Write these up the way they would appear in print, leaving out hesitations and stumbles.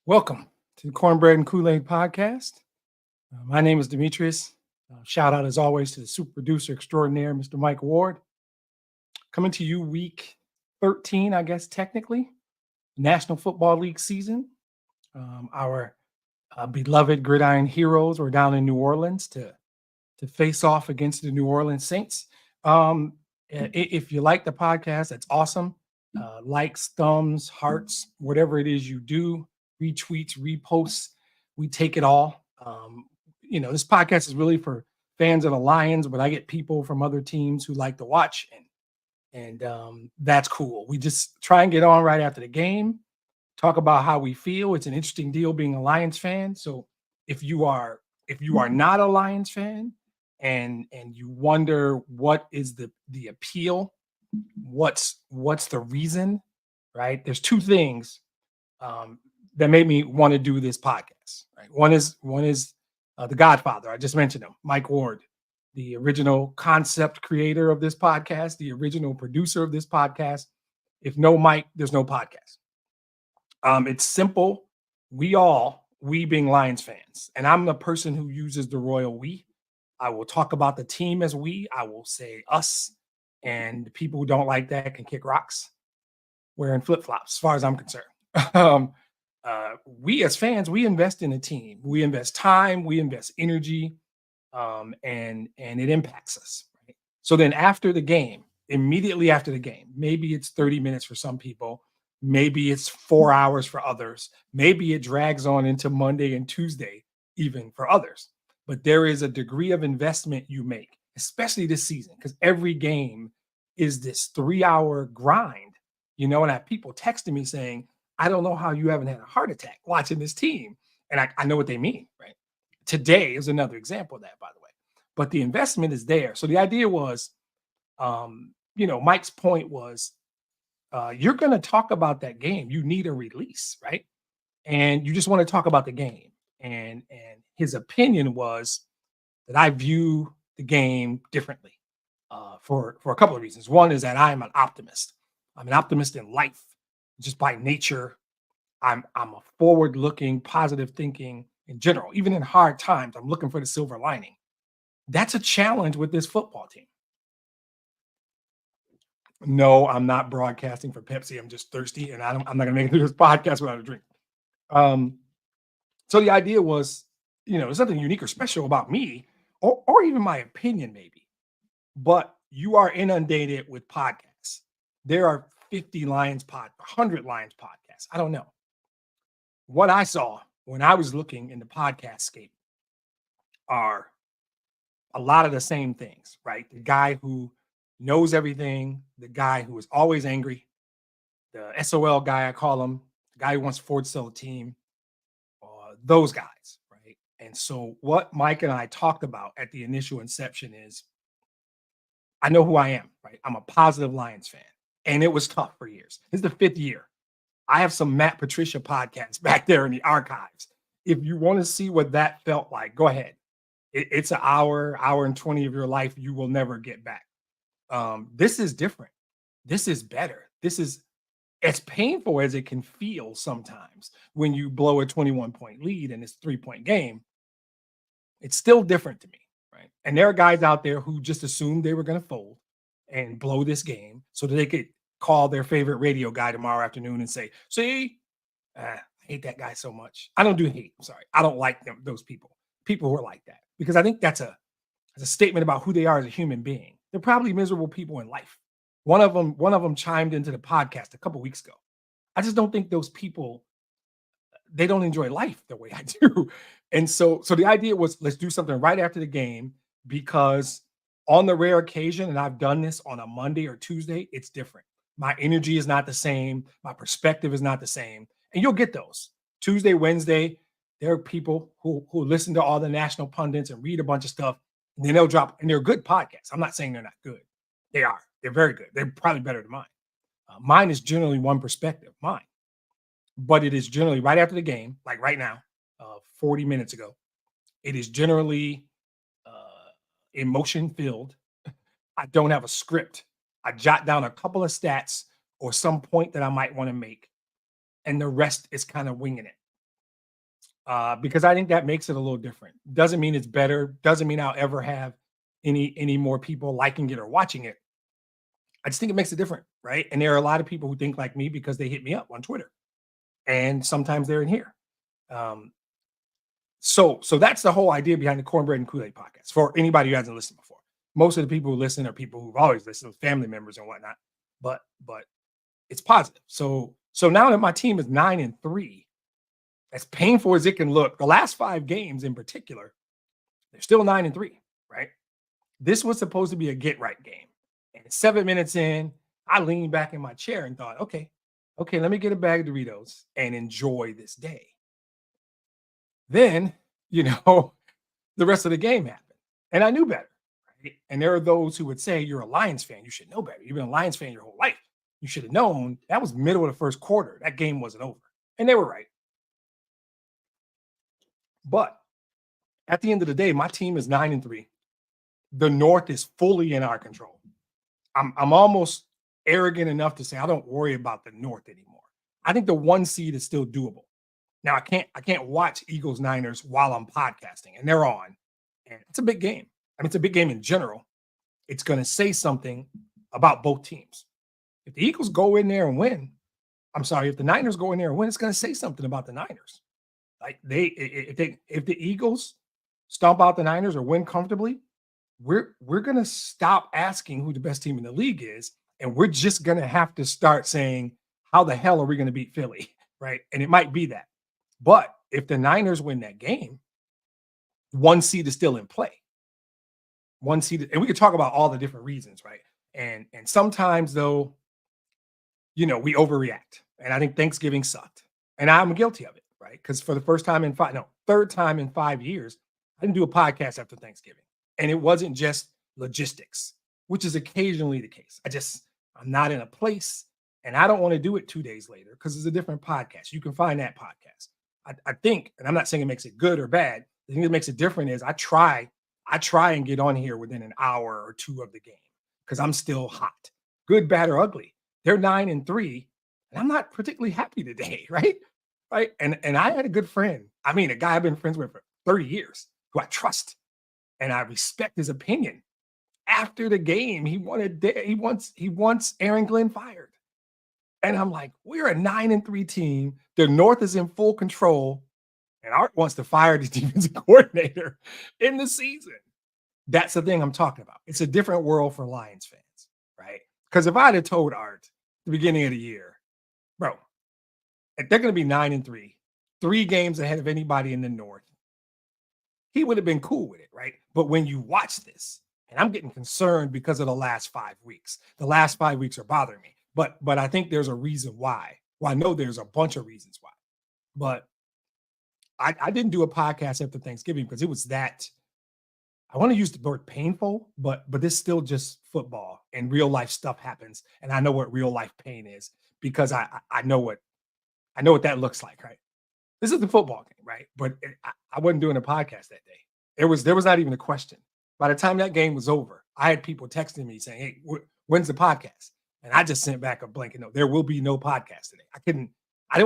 Welcome to the Cornbread and Kool-Aid podcast. My name is Demetrius. Shout out, as always, to the super producer extraordinaire, Mr. Mike Ward. Coming to you week 13, I guess, technically, National Football League season. Our beloved Gridiron Heroes were down in New Orleans to face off against the New Orleans Saints. If you like the podcast, that's awesome. Likes, thumbs, hearts, whatever it is you do, retweets, reposts, we take it all. This podcast is really for fans of the Lions, but I get people from other teams who like to watch, and that's cool. We just try and get on right after the game, talk about how we feel. It's an interesting deal being a Lions fan. So if you are not a Lions fan and you wonder what is the appeal, what's the reason, right? There's two things that made me want to do this podcast. Right, one is the Godfather. I just mentioned him, Mike Ward, the original concept creator of this podcast, the original producer of this podcast. If no Mike, there's no podcast. It's simple. We being Lions fans, and I'm the person who uses the royal we. I will talk about the team as we. I will say us, and people who don't like that can kick rocks wearing flip flops, as far as I'm concerned. um, we as fans, we invest in a team. We invest time, we invest energy, and it impacts us. Right? So then, after the game, immediately after the game, maybe it's 30 minutes for some people, maybe it's 4 hours for others, maybe it drags on into Monday and Tuesday, even for others. But there is a degree of investment you make, especially this season, because every game is this 3 hour grind. And I have people texting me saying, I don't know how you haven't had a heart attack watching this team. And I know what they mean, right? Today is another example of that, by the way. But the investment is there. So the idea was, Mike's point was, you're going to talk about that game. You need a release, right? And you just want to talk about the game. And his opinion was that I view the game differently for a couple of reasons. One is that I'm an optimist. I'm an optimist in life, just by nature. I'm a forward-looking, positive thinking in general. Even in hard times, I'm looking for the silver lining. That's a challenge with this football team. No, I'm not broadcasting for Pepsi. I'm just thirsty, and I'm not going to make it through this podcast without a drink. Um, so the idea was, there's nothing unique or special about me, or even my opinion, maybe. But you are inundated with podcasts. There are 100 Lions podcasts. I don't know. What I saw when I was looking in the podcast scape are a lot of the same things, right? The guy who knows everything, the guy who is always angry, the SOL guy, I call him, the guy who wants to forward sell a team, those guys, right? And so what Mike and I talked about at the initial inception is, I know who I am, right? I'm a positive Lions fan, and it was tough for years. This is the 5th year. I have some Matt Patricia podcasts back there in the archives. If you want to see what that felt like, go ahead. It's an hour and 20 of your life you will never get back. This is different. This is better. This is as painful as it can feel sometimes when you blow a 21-point lead and it's a 3-point game. It's still different to me, right? And there are guys out there who just assumed they were going to fold and blow this game so that they could call their favorite radio guy tomorrow afternoon and say, see, I hate that guy so much. I don't do hate. I'm sorry. I don't like those people who are like that, because I think that's a statement about who they are as a human being. They're probably miserable people in life. One of them chimed into the podcast a couple weeks ago. I just don't think those people, they don't enjoy life the way I do. And so the idea was, let's do something right after the game, because on the rare occasion, and I've done this on a Monday or Tuesday, it's different. My energy is not the same. My perspective is not the same. And you'll get those. Tuesday, Wednesday, there are people who listen to all the national pundits and read a bunch of stuff, and then they'll drop, and they're good podcasts. I'm not saying they're not good. They are. They're very good. They're probably better than mine. Mine is generally one perspective, but it is generally right after the game, like right now, 40 minutes ago. It is generally emotion filled. I don't have a script. I jot down a couple of stats or some point that I might want to make, and the rest is kind of winging it. because I think that makes it a little different. Doesn't mean it's better. Doesn't mean I'll ever have any more people liking it or watching it. I just think it makes it different, right? And there are a lot of people who think like me because they hit me up on Twitter, and sometimes they're in here. Um, so that's the whole idea behind the Cornbread and Kool-Aid podcast for anybody who hasn't listened before. Most of the people who listen are people who've always listened, family members and whatnot. But it's positive. So now that my team is 9-3, as painful as it can look, the last 5 games in particular, they're still 9-3, right? This was supposed to be a get right game. And 7 minutes in, I leaned back in my chair and thought, okay, let me get a bag of Doritos and enjoy this day. Then, you know, the rest of the game happened. And I knew better. Right? And there are those who would say, you're a Lions fan. You should know better. You've been a Lions fan your whole life. You should have known that was middle of the first quarter. That game wasn't over. And they were right. But at the end of the day, my team is 9-3. The North is fully in our control. I'm almost arrogant enough to say I don't worry about the North anymore. I think the 1 seed is still doable. Now I can't watch Eagles Niners while I'm podcasting, and they're on. And it's a big game. I mean, it's a big game in general. It's going to say something about both teams. If the Eagles go in there and win, if the Niners go in there and win, it's going to say something about the Niners. Like if the Eagles stomp out the Niners or win comfortably, we're going to stop asking who the best team in the league is, and we're just going to have to start saying, how the hell are we going to beat Philly, right? And it might be that. But if the Niners win that game, 1 seed is still in play. 1 seed, and we could talk about all the different reasons, right? And sometimes though, we overreact. And I think Thanksgiving sucked. And I'm guilty of it, right? Because for the third time in 5 years, I didn't do a podcast after Thanksgiving. And it wasn't just logistics, which is occasionally the case. I'm not in a place, and I don't want to do it 2 days later because it's a different podcast. You can find that podcast. I think, and I'm not saying it makes it good or bad. The thing that makes it different is I try and get on here within an hour or 2 of the game because I'm still hot, good, bad, or ugly. They're 9-3, and I'm not particularly happy today, right? Right. And I had a good friend. I mean, a guy I've been friends with for 30 years who I trust and I respect his opinion. After the game, he wants Aaron Glenn fired. And I'm like, we're a 9-3 team. The North is in full control. And Art wants to fire the defensive coordinator in the season. That's the thing I'm talking about. It's a different world for Lions fans, right? Because if I'd have told Art at the beginning of the year, bro, if they're going to be 9-3, 3 games ahead of anybody in the North, he would have been cool with it, right? But when you watch this, and I'm getting concerned because of the last 5 weeks. The last 5 weeks are bothering me. But I think there's a reason why. Well, I know there's a bunch of reasons why. But I didn't do a podcast after Thanksgiving because it was that, I want to use the word painful, but this still just football and real life stuff happens. And I know what real life pain is because I know what that looks like, right? This is the football game, right? But I wasn't doing a podcast that day. There was not even a question. By the time that game was over, I had people texting me saying, hey, when's the podcast? And I just sent back a blanket note. There will be no podcast today. I didn't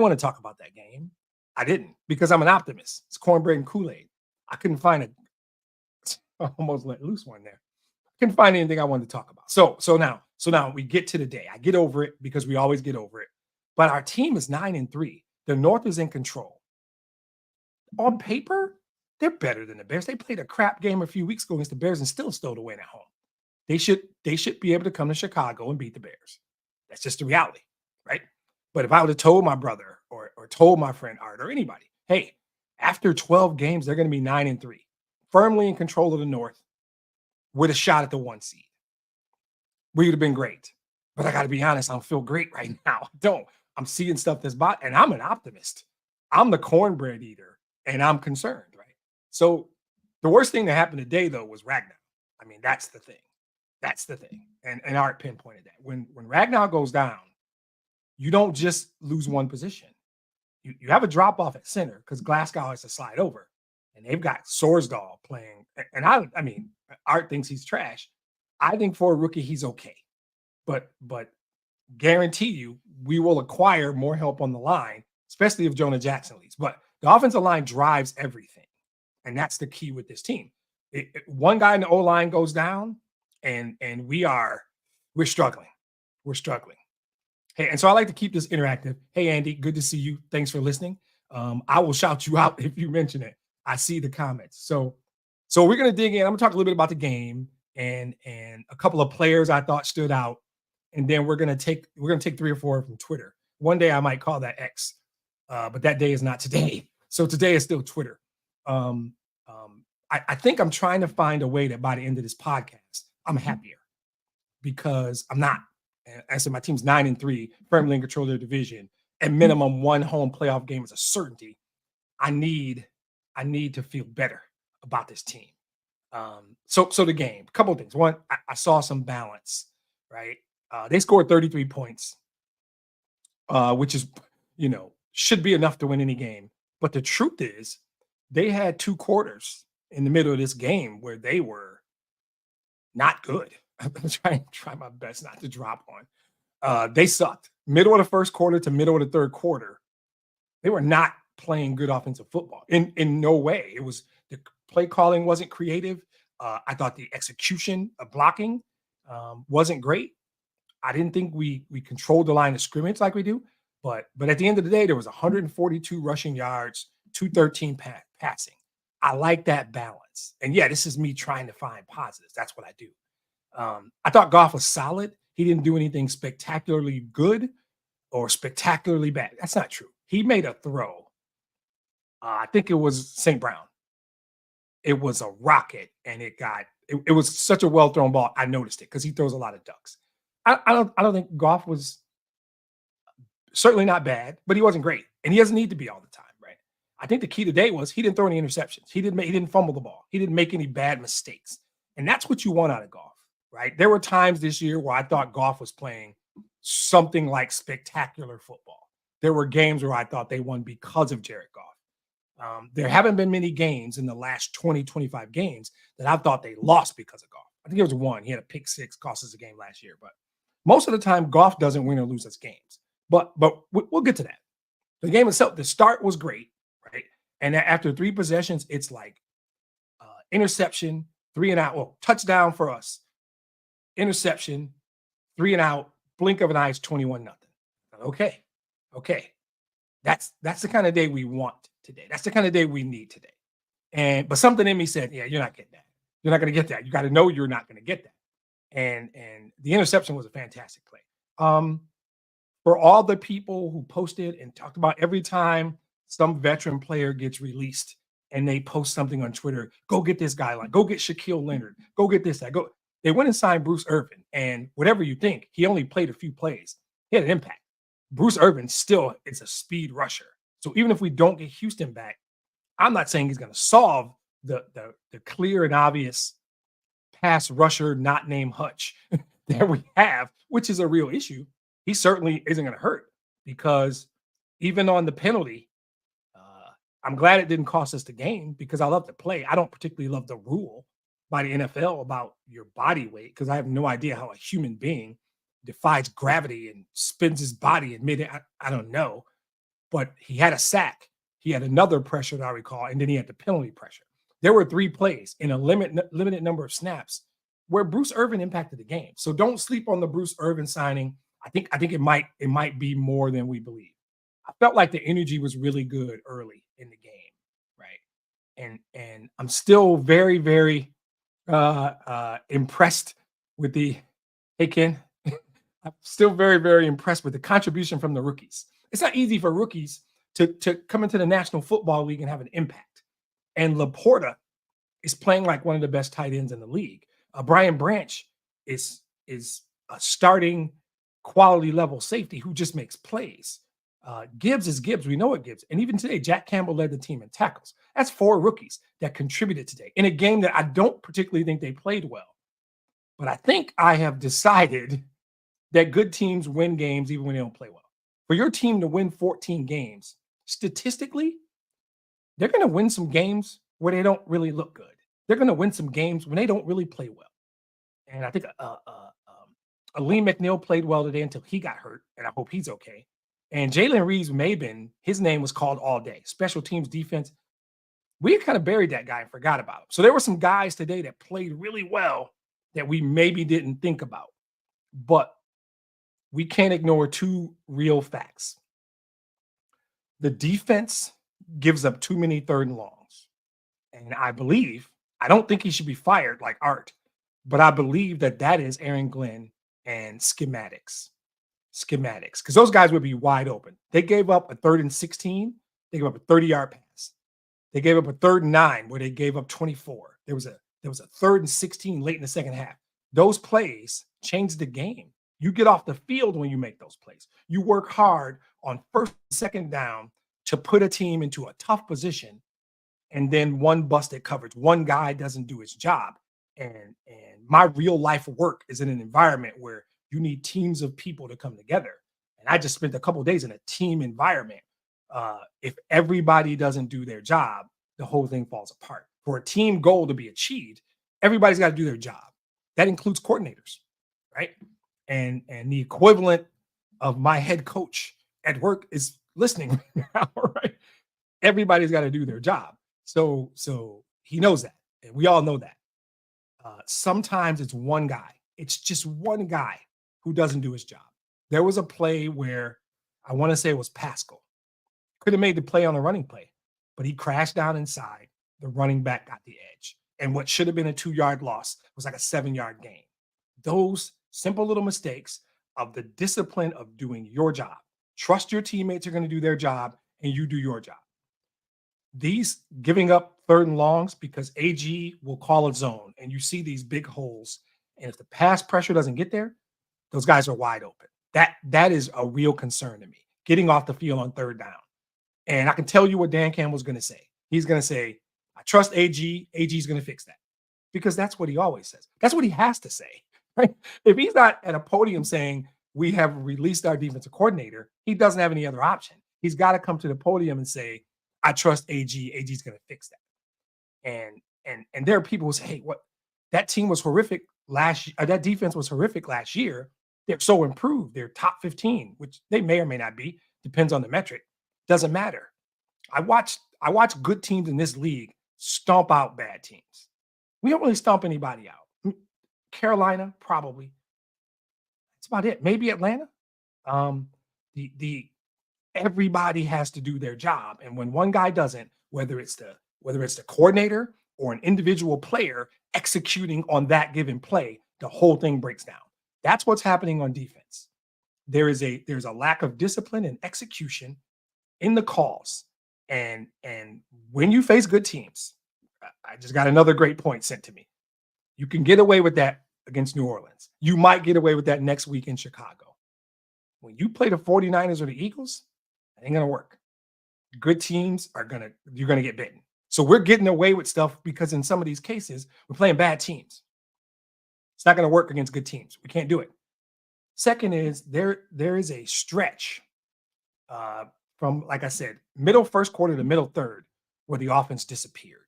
want to talk about that game. I didn't because I'm an optimist. It's cornbread and Kool-Aid. I couldn't find I almost let loose one there. I couldn't find anything I wanted to talk about. So now we get to the day. I get over it because we always get over it. But our team is 9-3. The North is in control. On paper, they're better than the Bears. They played a crap game a few weeks ago against the Bears and still stole the win at home. They should be able to come to Chicago and beat the Bears. That's just the reality, right? But if I would have told my brother or told my friend Art or anybody, hey, after 12 games, they're going to be 9-3, firmly in control of the North with a shot at the 1 seed, we would have been great. But I got to be honest, I don't feel great right now. I don't. I'm seeing stuff that's bought, and I'm an optimist. I'm the cornbread eater, and I'm concerned, right? So the worst thing that happened today, though, was Ragnar. I mean, that's the thing. That's the thing. And Art pinpointed that. When Ragnar goes down, you don't just lose one position. You have a drop off at center because Glasgow has to slide over. And they've got Sorsdahl playing. And I mean, Art thinks he's trash. I think for a rookie, he's okay. But guarantee you, we will acquire more help on the line, especially if Jonah Jackson leaves. But The offensive line drives everything, and that's the key with this team. One guy in the O line goes down, and we're struggling. We're struggling. Hey, and so I like to keep this interactive. Hey, Andy, good to see you. Thanks for listening. I will shout you out if you mention it. I see the comments. So we're gonna dig in. I'm gonna talk a little bit about the game and a couple of players I thought stood out, and then we're gonna take 3 or 4 from Twitter. One day I might call that X, but that day is not today. So today is still Twitter. Um, I think I'm trying to find a way that by the end of this podcast, I'm happier because I'm not. And I said my team's 9-3, firmly in control of their division. At minimum, one home playoff game is a certainty. I need to feel better about this team. So the game, a couple of things. One, I saw some balance, right? They scored 33 points, which is, should be enough to win any game. But the truth is, they had 2 quarters in the middle of this game where they were not good. I'm try my best not to drop on. They sucked. Middle of the first quarter to middle of the third quarter, they were not playing good offensive football in no way. It was the play calling wasn't creative. I thought the execution of blocking wasn't great. I didn't think we controlled the line of scrimmage like we do. But at the end of the day, there was 142 rushing yards, 213 passing. I like that balance. And yeah, this is me trying to find positives. That's what I do. I thought Goff was solid. He didn't do anything spectacularly good or spectacularly bad. That's not true. He made a throw. I think it was St. Brown. It was a rocket, and it was such a well thrown ball. I noticed it because he throws a lot of ducks. I don't think Goff was certainly not bad, but he wasn't great, and he doesn't need to be all the time, right? I think the key today was he didn't throw any interceptions. He didn't fumble the ball. He didn't make any bad mistakes, and that's what you want out of Goff, right? There were times this year where I thought Goff was playing something like spectacular football. There were games where I thought they won because of Jared Goff. There haven't been many games in the last 20, 25 games that I thought they lost because of Goff. I think it was one. He had a pick six, cost us a game last year. But most of the time, Goff doesn't win or lose us games. But we'll get to that. The game itself, the start was great, right? And after 3 possessions, it's like interception, 3 and out. Well, touchdown for us. Interception, 3 and out, blink of an eye, 21-0. Okay. That's the kind of day we want today. That's the kind of day we need today. But something in me said, yeah, you're not getting that. You're not going to get that. You got to know you're not going to get that. And the interception was a fantastic play. For all the people who posted and talked about every time some veteran player gets released and they post something on Twitter, go get this guy, like go get Shaquille Leonard, go get this, that, go. They went and signed Bruce Irvin, and whatever you think, he only played a few plays. He had an impact. Bruce Irvin still is a speed rusher. So even if we don't get Houston back, I'm not saying he's going to solve the clear and obvious pass rusher not named Hutch that we have, which is a real issue. He certainly isn't going to hurt because even on the penalty, I'm glad it didn't cost us the game because I love to play. I don't particularly love the rule by the NFL about your body weight because I have no idea how a human being defies gravity and spins his body in mid. I don't know, but he had a sack. He had another pressure that I recall, and then he had the penalty pressure. There were 3 plays in a limited number of snaps where Bruce Irvin impacted the game. So don't sleep on the Bruce Irvin signing. I think it might be more than we believe. I felt like the energy was really good early in the game, right? And I'm still very, very impressed with the hey Ken. I'm still very, very impressed with the contribution from the rookies. It's not easy for rookies to come into the National Football League and have an impact. And Laporta is playing like one of the best tight ends in the league. Brian Branch is a starting quality level safety who just makes plays. Gibbs is Gibbs. We know what Gibbs. And even today, Jack Campbell led the team in tackles. That's 4 rookies that contributed today in a game that I don't particularly think they played well. But I think I have decided that good teams win games even when they don't play well. For your team to win 14 games, statistically, they're going to win some games where they don't really look good. They're going to win some games when they don't really play well. And I think Aleem McNeil played well today until he got hurt, and I hope he's okay. And Jalen Reeves-Maybin, his name was called all day. Special teams defense. We kind of buried that guy and forgot about him. So there were some guys today that played really well that we maybe didn't think about. But we can't ignore two real facts. The defense gives up too many third and longs. And I don't think he should be fired like Art, but I believe that that is Aaron Glenn and schematics, because those guys would be wide open. They gave up a 3rd and 16. They gave up a 30-yard pass. They gave up a 3rd and 9 where they gave up 24. There was a 3rd and 16 late in the second half. Those plays changed the game. You get off the field when you make those plays. You work hard on first, second down to put a team into a tough position, and then one busted coverage. One guy doesn't do his job. And my real life work is in an environment where you need teams of people to come together. And I just spent a couple of days in a team environment. If everybody doesn't do their job, the whole thing falls apart. For a team goal to be achieved, everybody's got to do their job. That includes coordinators, right? And the equivalent of my head coach at work is listening right now, right? Everybody's got to do their job. So he knows that, and we all know that. Sometimes it's one guy. It's just one guy who doesn't do his job. There was a play where I want to say it was Pascal. Could have made the play on a running play, but he crashed down inside. The running back got the edge. And what should have been a 2-yard loss was like a 7-yard gain. Those simple little mistakes of the discipline of doing your job. Trust your teammates are going to do their job, and you do your job. These giving up 3rd and longs because AG will call a zone, and you see these big holes. And if the pass pressure doesn't get there, those guys are wide open. That is a real concern to me, getting off the field on 3rd down. And I can tell you what Dan Campbell's going to say. He's going to say, I trust AG. AG's going to fix that, because that's what he always says. That's what he has to say, right? If he's not at a podium saying we have released our defensive coordinator, he doesn't have any other option. He's got to come to the podium and say, I trust AG. AG's going to fix that. And there are people who say, hey, what, that team was horrific last year. That defense was horrific last year. They're so improved. They're top 15, which they may or may not be. Depends on the metric. Doesn't matter. I watch good teams in this league stomp out bad teams. We don't really stomp anybody out. Carolina, probably. That's about it. Maybe Atlanta. The everybody has to do their job. And when one guy doesn't, whether it's the coordinator or an individual player executing on that given play, the whole thing breaks down. That's what's happening on defense. There's a lack of discipline and execution in the calls. And when you face good teams, I just got another great point sent to me. You can get away with that against New Orleans. You might get away with that next week in Chicago. When you play the 49ers or the Eagles, it ain't going to work. Good teams you're going to get bitten. So we're getting away with stuff because in some of these cases, we're playing bad teams. It's not going to work against good teams. We can't do it. Second is there is a stretch from, like I said, middle first quarter to middle third where the offense disappeared.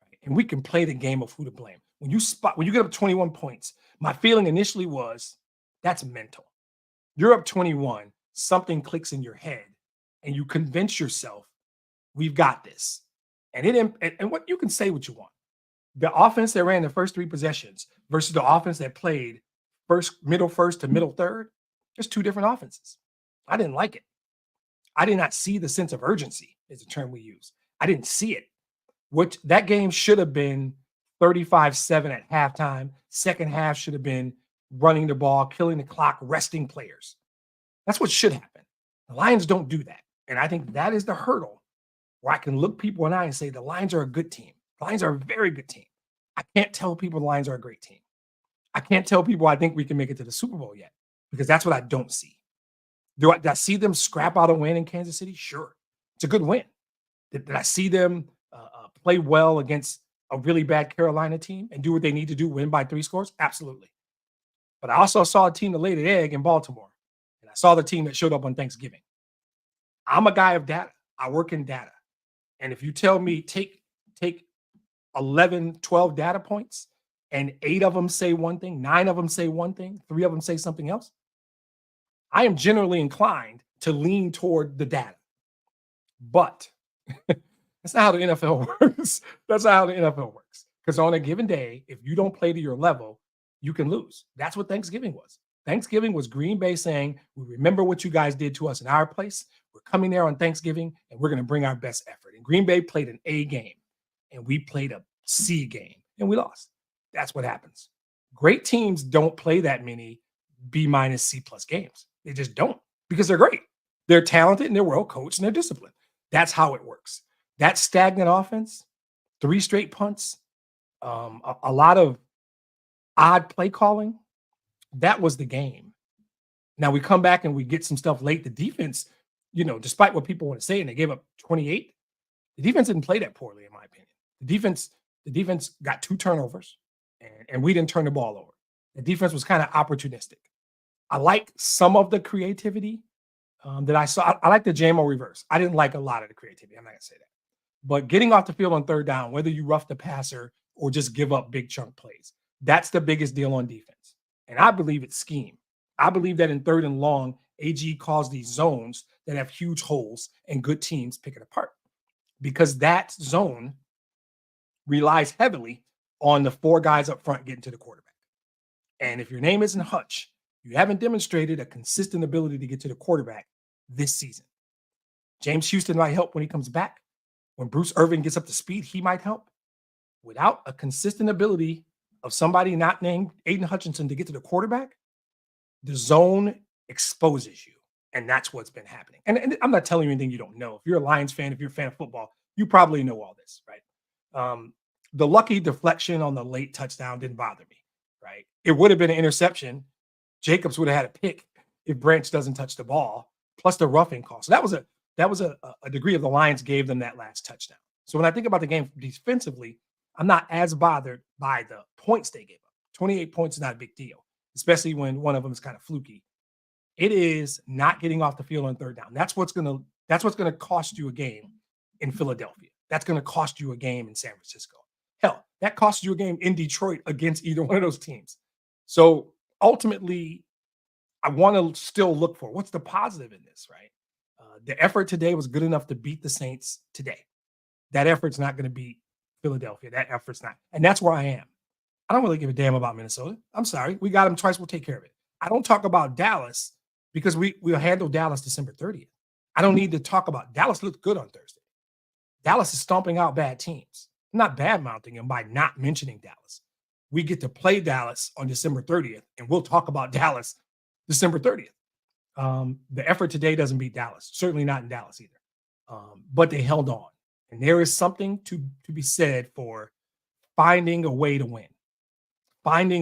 Right? And we can play the game of who to blame. When you get up 21 points, my feeling initially was that's mental. You're up 21, something clicks in your head, and you convince yourself we've got this. And what you can say what you want. The offense that ran the first 3 possessions versus the offense that played middle first to middle third, there's 2 different offenses. I didn't like it. I did not see the sense of urgency, is the term we use. I didn't see it. That game should have been 35-7 at halftime. Second half should have been running the ball, killing the clock, resting players. That's what should happen. The Lions don't do that. And I think that is the hurdle where I can look people in the eye and say the Lions are a good team. The Lions are a very good team. I can't tell people the Lions are a great team. I can't tell people I think we can make it to the Super Bowl yet, because that's what I don't see. Do I see them scrap out a win in Kansas City? Sure. It's a good win. Did I see them play well against a really bad Carolina team and do what they need to do, win by 3 scores? Absolutely. But I also saw a team that laid an egg in Baltimore. And I saw the team that showed up on Thanksgiving. I'm a guy of data. I work in data. And if you tell me take 11, 12 data points and 8 of them say one thing, 9 of them say one thing, 3 of them say something else, I am generally inclined to lean toward the data. But that's not how the NFL works. That's not how the NFL works. Because on a given day, if you don't play to your level, you can lose. That's what Thanksgiving was. Thanksgiving was Green Bay saying, we remember what you guys did to us in our place. We're coming there on Thanksgiving and we're going to bring our best effort. And Green Bay played an A game and we played a C game and we lost. That's what happens. Great teams don't play that many B minus C plus games. They just don't because they're great. They're talented and they're well coached and they're disciplined. That's how it works. That stagnant offense, 3 straight punts, a lot of odd play calling, that was the game. Now we come back and we get some stuff late. The defense, despite what people want to say, and they gave up 28, the defense didn't play that poorly, in my opinion. The defense got 2 turnovers, and we didn't turn the ball over. The defense was kind of opportunistic. I like some of the creativity that I saw. I like the JMO reverse. I didn't like a lot of the creativity. I'm not going to say that. But getting off the field on third down, whether you rough the passer or just give up big chunk plays, that's the biggest deal on defense. And I believe it's scheme. I believe that in third and long, AG calls these zones that have huge holes and good teams pick it apart because that zone relies heavily on the 4 guys up front getting to the quarterback. And if your name isn't Hutch, you haven't demonstrated a consistent ability to get to the quarterback this season. James Houston might help when he comes back. When Bruce Irvin gets up to speed, he might help. Without a consistent ability of somebody not named Aiden Hutchinson to get to the quarterback, the zone exposes you. And that's what's been happening. And I'm not telling you anything you don't know. If you're a Lions fan, if you're a fan of football, you probably know all this, right? The lucky deflection on the late touchdown didn't bother me, right? It would have been an interception. Jacobs would have had a pick if Branch doesn't touch the ball, plus the roughing call. So that was a degree of the Lions gave them that last touchdown. So when I think about the game defensively, I'm not as bothered by the points they gave up. 28 points is not a big deal, especially when one of them is kind of fluky. It is not getting off the field on third down. That's what's gonna cost you a game in Philadelphia. That's gonna cost you a game in San Francisco. Hell, that cost you a game in Detroit against either one of those teams. So ultimately, I want to still look for what's the positive in this, right? The effort today was good enough to beat the Saints today. That effort's not going to beat Philadelphia. That effort's not. And that's where I am. I don't really give a damn about Minnesota. I'm sorry. We got them twice. We'll take care of it. I don't talk about Dallas because we'll handle Dallas December 30th. I don't need to talk about Dallas looked good on Thursday. Dallas is stomping out bad teams. I'm not bad mouthing them by not mentioning Dallas. We get to play Dallas on December 30th, and we'll talk about Dallas December 30th. The effort today doesn't beat Dallas, certainly not in Dallas either. But they held on. And there is something to be said for finding a way to win,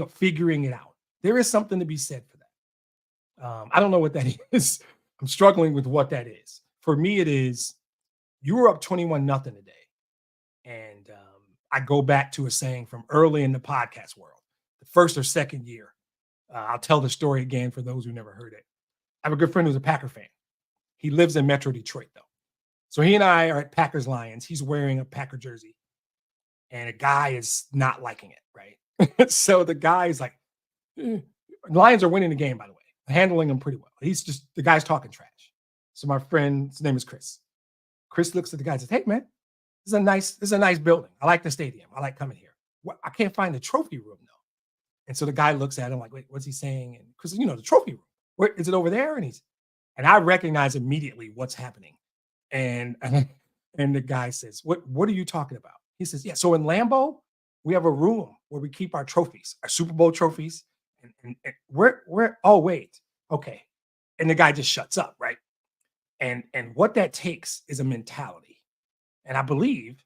figuring it out. There is something to be said for that. I don't know what that is. I'm struggling with what that is. For me, it is you were up 21-0 today. And I go back to a saying from early in the podcast world, the first or second year. I'll tell the story again for those who never heard it. I have a good friend who's a Packer fan. He lives in Metro Detroit, though. So he and I are at Packers Lions. He's wearing a Packer jersey. And a guy is not liking it, right? So the guy is like, Lions are winning the game, by the way, handling them pretty well. The guy's talking trash. So my friend, his name is Chris. Chris looks at the guy and says, hey, man, this is a nice building. I like the stadium. I like coming here. Well, I can't find the trophy room, though. And so the guy looks at him like, wait, what's he saying? And Chris says, the trophy room. Where is it over there? And I recognize immediately what's happening. And the guy says, what are you talking about? He says, yeah, so in Lambeau, we have a room where we keep our trophies, our Super Bowl trophies. And where, oh, wait, okay. And the guy just shuts up, right? And what that takes is a mentality. And I believe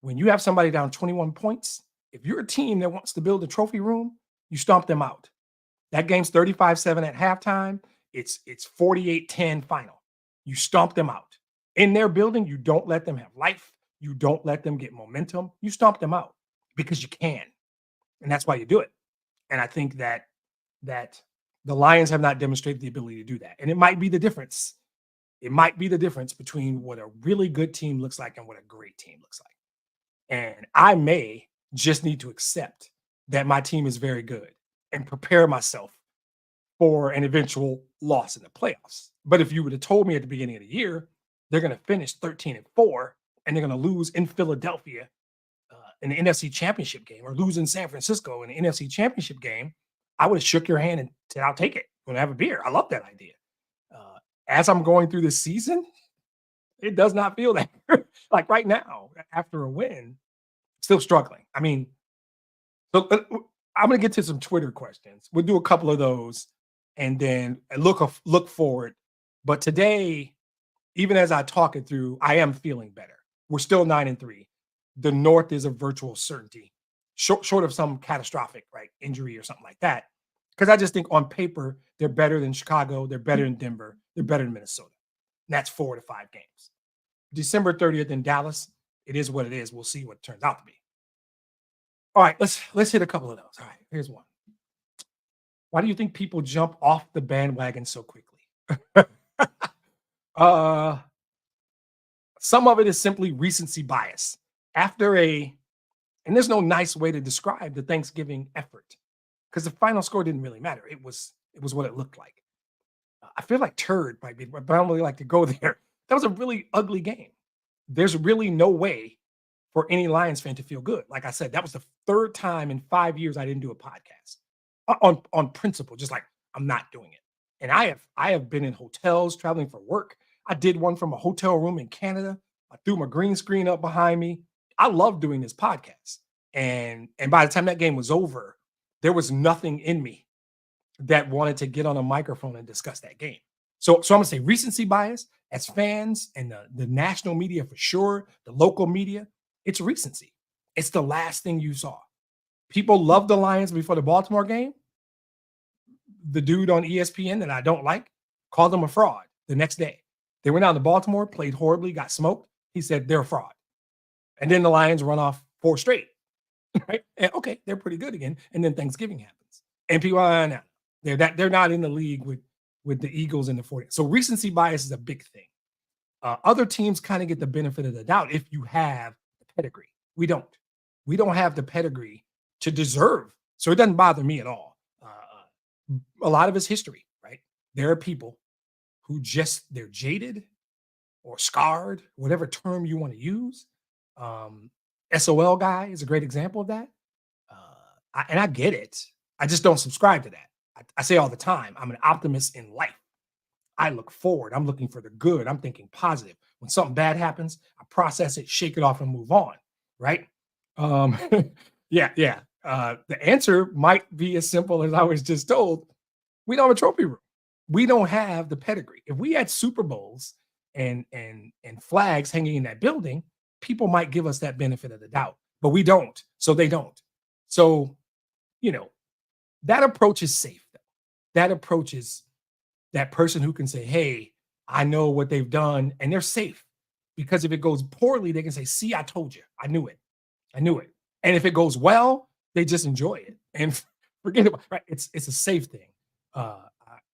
when you have somebody down 21 points, if you're a team that wants to build a trophy room, you stomp them out. That game's 35-7 at halftime. It's 48-10 final. You stomp them out. In their building, you don't let them have life. You don't let them get momentum. You stomp them out because you can. And that's why you do it. And I think that the Lions have not demonstrated the ability to do that. And it might be the difference. It might be the difference between what a really good team looks like and what a great team looks like. And I may just need to accept that my team is very good and prepare myself for an eventual loss in the playoffs. But if you would have told me at the beginning of the year, they're going to finish 13-4 and they're going to lose in Philadelphia in the NFC Championship game or lose in San Francisco in the NFC Championship game, I would have shook your hand and said, I'll take it. We'll have a beer. I love that idea. As I'm going through this season, it does not feel that like right now after a win, still struggling. I mean, so I'm going to get to some Twitter questions. We'll do a couple of those and then look forward. But today, even as I talk it through, I am feeling better. We're still 9-3. The North is a virtual certainty, short of some catastrophic injury or something like that. Because I just think on paper they're better than Chicago, they're better than Denver, they're better than Minnesota. And that's 4 to 5 games. December 30th in Dallas, it is what it is. We'll see what it turns out to be. All right, let's hit a couple of those. All right, here's one. Why do you think people jump off the bandwagon so quickly? Some of it is simply recency bias. And there's no nice way to describe the Thanksgiving effort because the final score didn't really matter. It was what it looked like. I feel like turd might be, but I don't really like to go there. That was a really ugly game. There's really no way for any Lions fan to feel good. Like I said, that was the third time in 5 years I didn't do a podcast on principle. Just like I'm not doing it. And I have been in hotels traveling for work. I did one from a hotel room in Canada. I threw my green screen up behind me. I love doing this podcast. And by the time that game was over, there was nothing in me that wanted to get on a microphone and discuss that game. So I'm gonna say recency bias as fans and the national media for sure, the local media, it's recency. It's the last thing you saw. People loved the Lions before the Baltimore game. The dude on ESPN that I don't like called them a fraud the next day. They went out to Baltimore, played horribly, got smoked. He said they're a fraud. And then the Lions run off 4 straight. Right? And okay, they're pretty good again. And then Thanksgiving happens. And people are no, they're not in the league with the Eagles and the 40. So recency bias is a big thing. Other teams kind of get the benefit of the doubt if you have the pedigree. We don't. We don't have the pedigree to deserve. So it doesn't bother me at all. A lot of it's history, right? There are people who they're jaded or scarred, whatever term you want to use. SOL guy is a great example of that. And I get it. I just don't subscribe to that. I say all the time, I'm an optimist in life. I look forward. I'm looking for the good. I'm thinking positive. When something bad happens, I process it, shake it off, and move on. Right? Um, yeah. The answer might be as simple as I was just told. We don't have a trophy room. We don't have the pedigree. If we had Super Bowls and flags hanging in that building, people might give us that benefit of the doubt, but we don't. So they don't. So, that approach is safe. Though. That approach is that person who can say, hey, I know what they've done, and they're safe. Because if it goes poorly, they can say, see, I told you. I knew it. And if it goes well, they just enjoy it and forget about it. Right? It's a safe thing.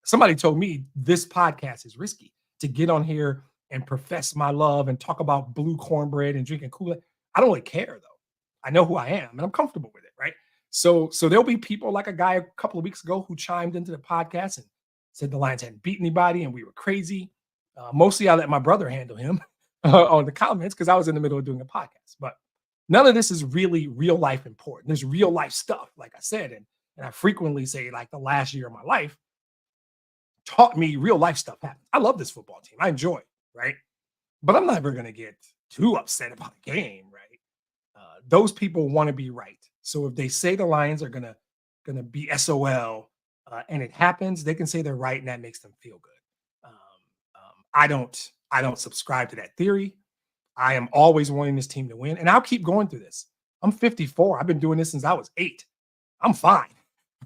Somebody told me this podcast is risky to get on here and profess my love and talk about blue cornbread and drinking Kool-Aid. I don't really care though. I know who I am and I'm comfortable with it, right? So there'll be people like a guy a couple of weeks ago who chimed into the podcast and said the Lions hadn't beat anybody and we were crazy. Mostly I let my brother handle him on the comments because I was in the middle of doing a podcast. But none of this is really real life important. There's real life stuff, like I said, and I frequently say like the last year of my life taught me real life stuff happens. I love this football team. I enjoy it, right? But I'm never going to get too upset about a game, right? Those people want to be right. So if they say the Lions are going to be SOL and it happens, they can say they're right and that makes them feel good. I don't subscribe to that theory. I am always wanting this team to win, and I'll keep going through this. I'm 54. I've been doing this since I was 8. I'm fine,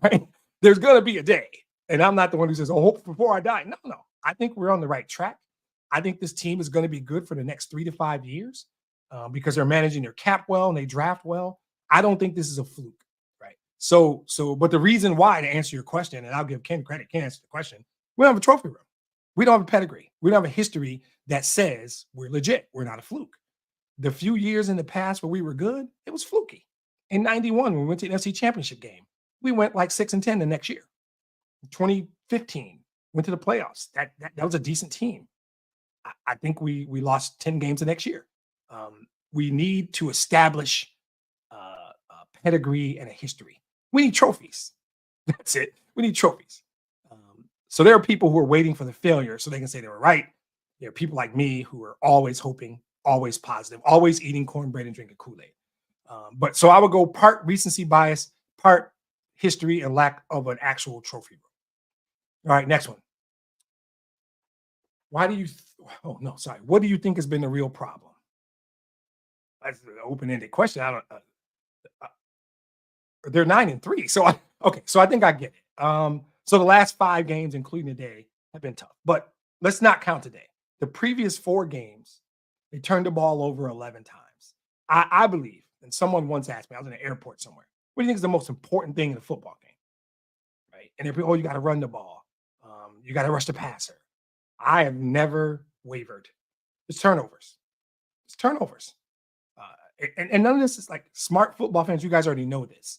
right? There's going to be a day, and I'm not the one who says, oh, hope before I die. No. I think we're on the right track. I think this team is going to be good for the next 3 to 5 years because they're managing their cap well and they draft well. I don't think this is a fluke, right? So, but the reason why, to answer your question, and I'll give Ken credit, Ken answered the question, we don't have a trophy room. We don't have a pedigree. We don't have a history that says we're legit. We're not a fluke. The few years in the past where we were good, it was fluky. In 91, when we went to the NFC Championship game, we went like 6-10 the next year. 2015, went to the playoffs. That was a decent team. I think we lost 10 games the next year. We need to establish a pedigree and a history. We need trophies. That's it. We need trophies. So there are people who are waiting for the failure so they can say they were right. There are people like me who are always hoping, always positive, always eating cornbread and drinking Kool-Aid. But so I would go part recency bias, part history and lack of an actual trophy room. All right, next one. Why do you? Oh no, sorry. What do you think has been the real problem? That's an open-ended question. I don't. Uh, they're 9-3, so okay. So I think I get it. So the last 5 games, including today, have been tough. But let's not count today. The previous 4 games, they turned the ball over 11 times. I believe, and someone once asked me, I was in an airport somewhere. What do you think is the most important thing in a football game? Right? And they're oh, you got to run the ball. You got to rush the passer. I have never wavered. It's turnovers. It's turnovers. And none of this is like smart football fans. You guys already know this.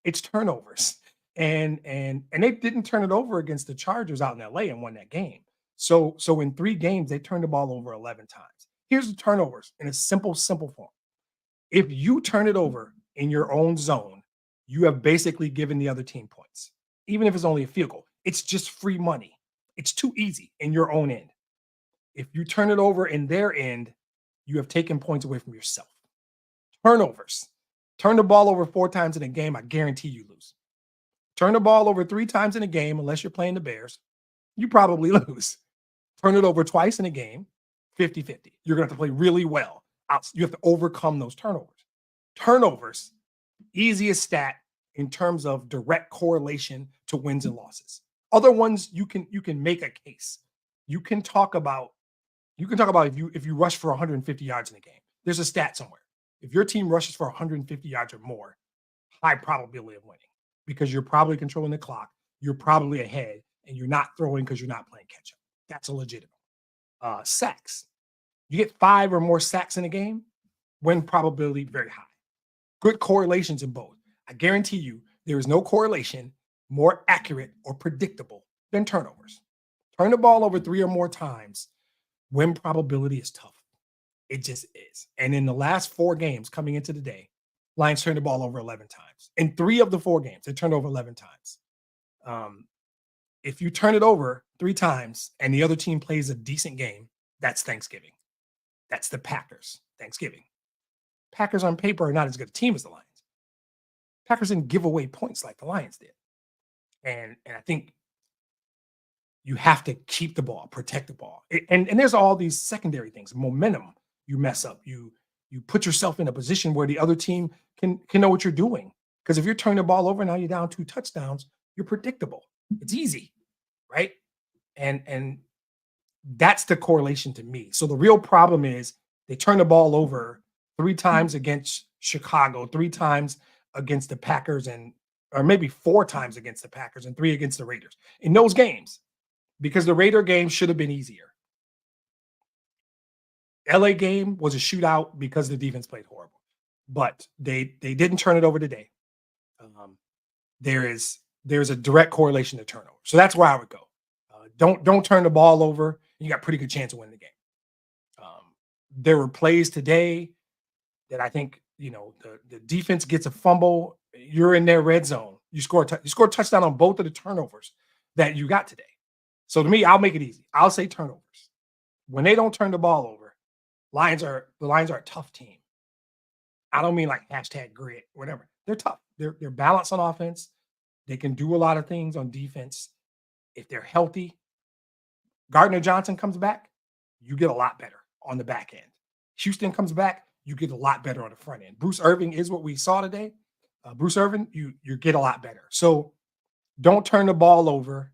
It's turnovers, and they didn't turn it over against the Chargers out in LA and won that game. So in 3 games they turned the ball over 11 times. Here's the turnovers in a simple form. If you turn it over in your own zone, you have basically given the other team points, even if it's only a field goal. It's just free money. It's too easy in your own end. If you turn it over in their end, you have taken points away from yourself. Turnovers. Turn the ball over 4 times in a game, I guarantee you lose. Turn the ball over 3 times in a game, unless you're playing the Bears, you probably lose. Turn it over twice in a game, 50-50. You're going to have to play really well. You have to overcome those turnovers. Turnovers, easiest stat in terms of direct correlation to wins and losses. Other ones you can make a case. You can talk about if you rush for 150 yards in a game. There's a stat somewhere. If your team rushes for 150 yards or more, high probability of winning because you're probably controlling the clock, you're probably ahead, and you're not throwing because you're not playing catch up. That's a legitimate. Sacks. You get 5 or more sacks in a game, win probability very high. Good correlations in both. I guarantee you there is no correlation more accurate or predictable than turnovers. Turn the ball over 3 or more times, win probability is tough. It just is. And in the last 4 games coming into the day, Lions turned the ball over 11 times. In 3 of the 4 games, they turned over 11 times. If you turn it over 3 times and the other team plays a decent game, that's Thanksgiving. That's the Packers, Thanksgiving. Packers on paper are not as good a team as the Lions. Packers didn't give away points like the Lions did. And I think you have to keep the ball, protect the ball. And there's all these secondary things, momentum. You mess up, you put yourself in a position where the other team can know what you're doing. Because if you're turning the ball over, now you're down 2 touchdowns, you're predictable. It's easy, right? And that's the correlation to me. So the real problem is they turn the ball over 3 times against Chicago, 3 times against the Packers, or maybe 4 times against the Packers and 3 against the Raiders in those games, because the Raider game should have been easier. LA game was a shootout because the defense played horrible, but they didn't turn it over today. There's a direct correlation to turnover, so that's where I would go. Don't turn the ball over. You got a pretty good chance of winning the game. There were plays today that I think the defense gets a fumble. You're in their red zone. You score a touchdown on both of the turnovers that you got today. So to me, I'll make it easy. I'll say turnovers. When they don't turn the ball over, the Lions are a tough team. I don't mean like hashtag grit, whatever. They're tough. They're balanced on offense. They can do a lot of things on defense. If they're healthy, Gardner Johnson comes back, you get a lot better on the back end. Houston comes back, you get a lot better on the front end. Bruce Irvin is what we saw today. Bruce Irvin, you get a lot better. So don't turn the ball over.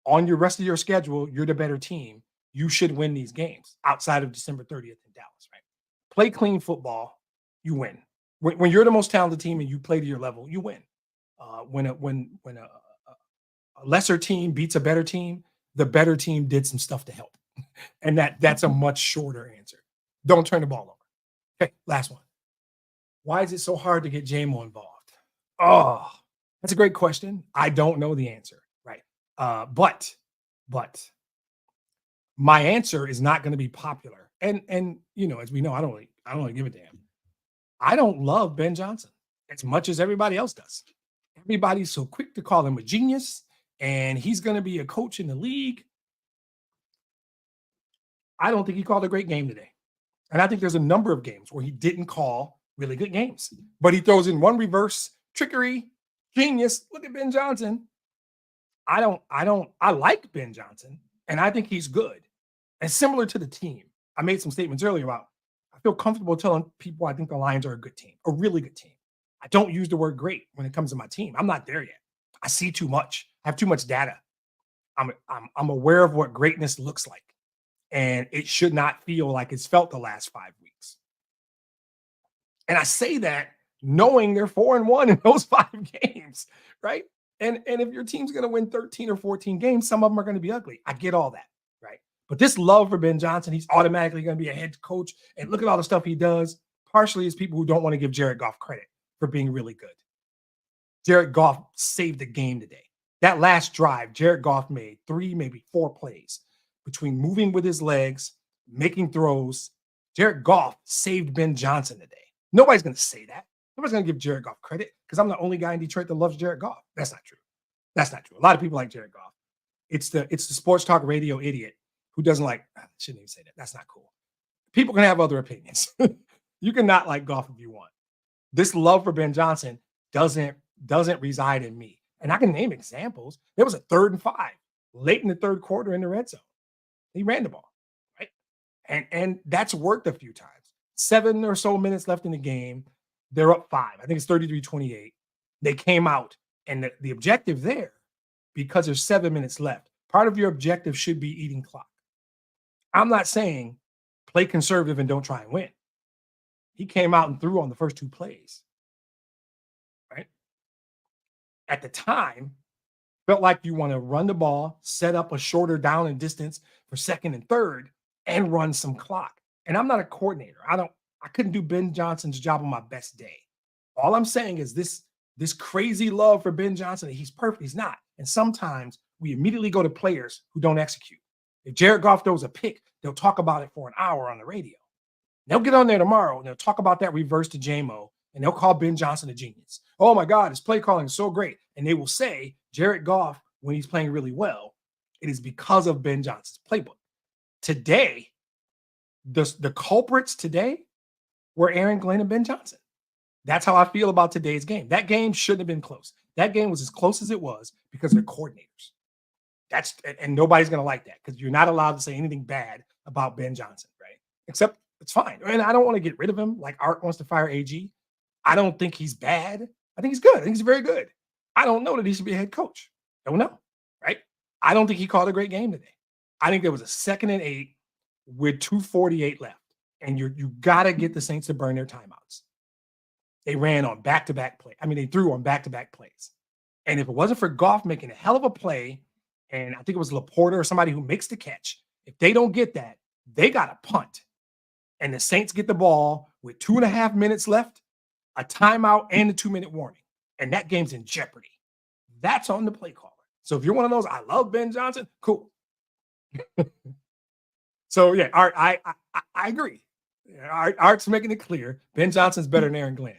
On your rest of your schedule, you're the better team. You should win these games outside of December 30th in Dallas, right? Play clean football, you win. When you're the most talented team and you play to your level, you win. When a lesser team beats a better team, the better team did some stuff to help. And that's a much shorter answer. Don't turn the ball over. Okay, last one. Why is it so hard to get JMO involved? Oh, that's a great question. I don't know the answer, right? But But my answer is not going to be popular. And as we know, I don't really give a damn. I don't love Ben Johnson as much as everybody else does. Everybody's so quick to call him a genius and he's going to be a coach in the league. I don't think he called a great game today. And I think there's a number of games where he didn't call really good games, but he throws in one reverse trickery, genius. Look at Ben Johnson. I like Ben Johnson and I think he's good. And similar to the team, I made some statements earlier about I feel comfortable telling people I think the Lions are a good team, a really good team. I don't use the word great when it comes to my team. I'm not there yet. I see too much. I have too much data. I'm aware of what greatness looks like, and it should not feel like it's felt the last 5 weeks. And I say that knowing they're 4-1 in those 5 games, right? And if your team's going to win 13 or 14 games, some of them are going to be ugly. I get all that, right? But this love for Ben Johnson, he's automatically going to be a head coach. And look at all the stuff he does. Partially is people who don't want to give Jared Goff credit for being really good. Jared Goff saved the game today. That last drive, Jared Goff made 3, maybe 4 plays between moving with his legs, making throws. Jared Goff saved Ben Johnson today. Nobody's going to say that. Nobody's going to give Jared Goff credit because I'm the only guy in Detroit that loves Jared Goff. That's not true. That's not true. A lot of people like Jared Goff. It's the sports talk radio idiot who doesn't like, I shouldn't even say that. That's not cool. People can have other opinions. You can not like Goff if you want. This love for Ben Johnson doesn't reside in me. And I can name examples. There was a 3rd and 5 late in the third quarter in the red zone. He ran the ball, right? And that's worked a few times. 7 or so minutes left in the game. They're up 5. I think it's 33-28. They came out. And the objective there, because there's 7 minutes left, part of your objective should be eating clock. I'm not saying play conservative and don't try and win. He came out and threw on the first 2 plays, right? At the time, felt like you want to run the ball, set up a shorter down and distance for 2nd and 3rd, and run some clock. And I'm not a coordinator. I couldn't do Ben Johnson's job on my best day. All I'm saying is this crazy love for Ben Johnson. He's perfect. He's not. And sometimes we immediately go to players who don't execute. If Jared Goff throws a pick, they'll talk about it for an hour on the radio. They'll get on there tomorrow and they'll talk about that reverse to JMO and they'll call Ben Johnson a genius. Oh my God, his play calling is so great. And they will say Jared Goff, when he's playing really well, it is because of Ben Johnson's playbook. Today, the culprits today were Aaron Glenn and Ben Johnson. That's how I feel about today's game. That game shouldn't have been close. That game was as close as it was because they're coordinators. And nobody's going to like that because you're not allowed to say anything bad about Ben Johnson, right? Except it's fine. And I don't want to get rid of him like Art wants to fire AG. I don't think he's bad. I think he's good. I think he's very good. I don't know that he should be a head coach. Don't know, right? I don't think he called a great game today. I think there was a 2nd and 8 with 2:48 left. And you got to get the Saints to burn their timeouts. They ran on back-to-back play. I mean, they threw on back-to-back plays. And if it wasn't for Goff making a hell of a play, and I think it was Laporta or somebody who makes the catch, if they don't get that, they got to punt. And the Saints get the ball with 2.5 minutes left, a timeout, and a 2-minute warning. And that game's in jeopardy. That's on the play caller. So if you're one of those, I love Ben Johnson, cool. So, yeah, Art, I agree. Art's making it clear Ben Johnson's better than Aaron Glenn.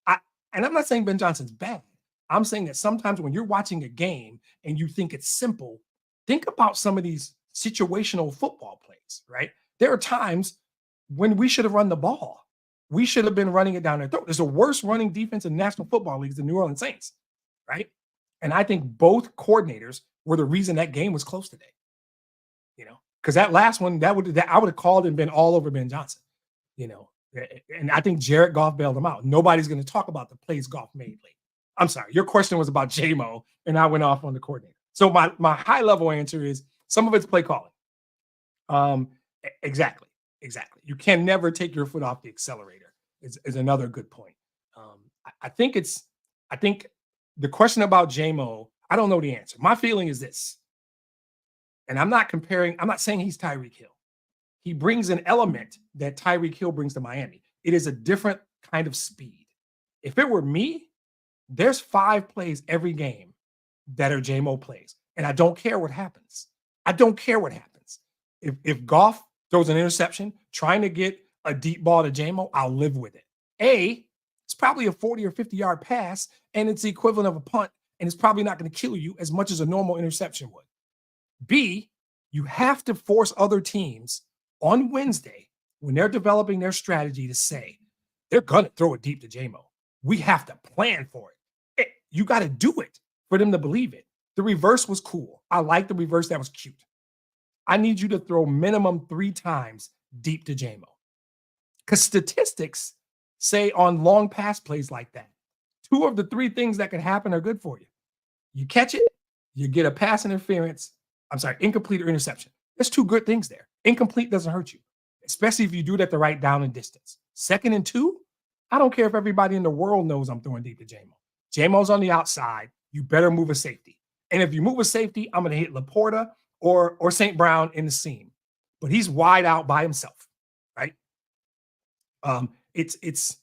And I'm not saying Ben Johnson's bad. I'm saying that sometimes when you're watching a game and you think it's simple, think about some of these situational football plays, right? There are times when we should have run the ball. We should have been running it down their throat. There's a worse running defense in National Football League than New Orleans Saints, right? And I think both coordinators were the reason that game was close today. Because that last one, I would have called and been all over Ben Johnson. And I think Jared Goff bailed him out. Nobody's going to talk about the plays Goff made late. I'm sorry. Your question was about JMO, and I went off on the coordinator. So my high level answer is some of it's play calling. Exactly. You can never take your foot off the accelerator is another good point. I think the question about JMO, I don't know the answer. My feeling is this, and I'm not saying he's Tyreek Hill. He brings an element that Tyreek Hill brings to Miami. It is a different kind of speed. If it were me, there's 5 plays every game that are JMO plays, and I don't care what happens. I don't care what happens. If Goff throws an interception trying to get a deep ball to JMO, I'll live with it. It's probably a 40 or 50-yard pass, and it's the equivalent of a punt, and it's probably not going to kill you as much as a normal interception would. B, you have to force other teams on Wednesday when they're developing their strategy to say, they're going to throw it deep to JMO. We have to plan for it. You got to do it for them to believe it. The reverse was cool. I like the reverse. That was cute. I need you to throw minimum 3 times deep to JMO. Because statistics say on long pass plays like that, 2 of the 3 things that can happen are good for you. You catch it, you get a pass interference. I'm sorry, incomplete or interception. There's 2 good things there. Incomplete doesn't hurt you, especially if you do it at the right down and distance. 2nd and 2, I don't care if everybody in the world knows I'm throwing deep to JMO. JMO's on the outside. You better move a safety. And if you move a safety, I'm going to hit Laporta or St. Brown in the seam. But he's wide out by himself, right? It's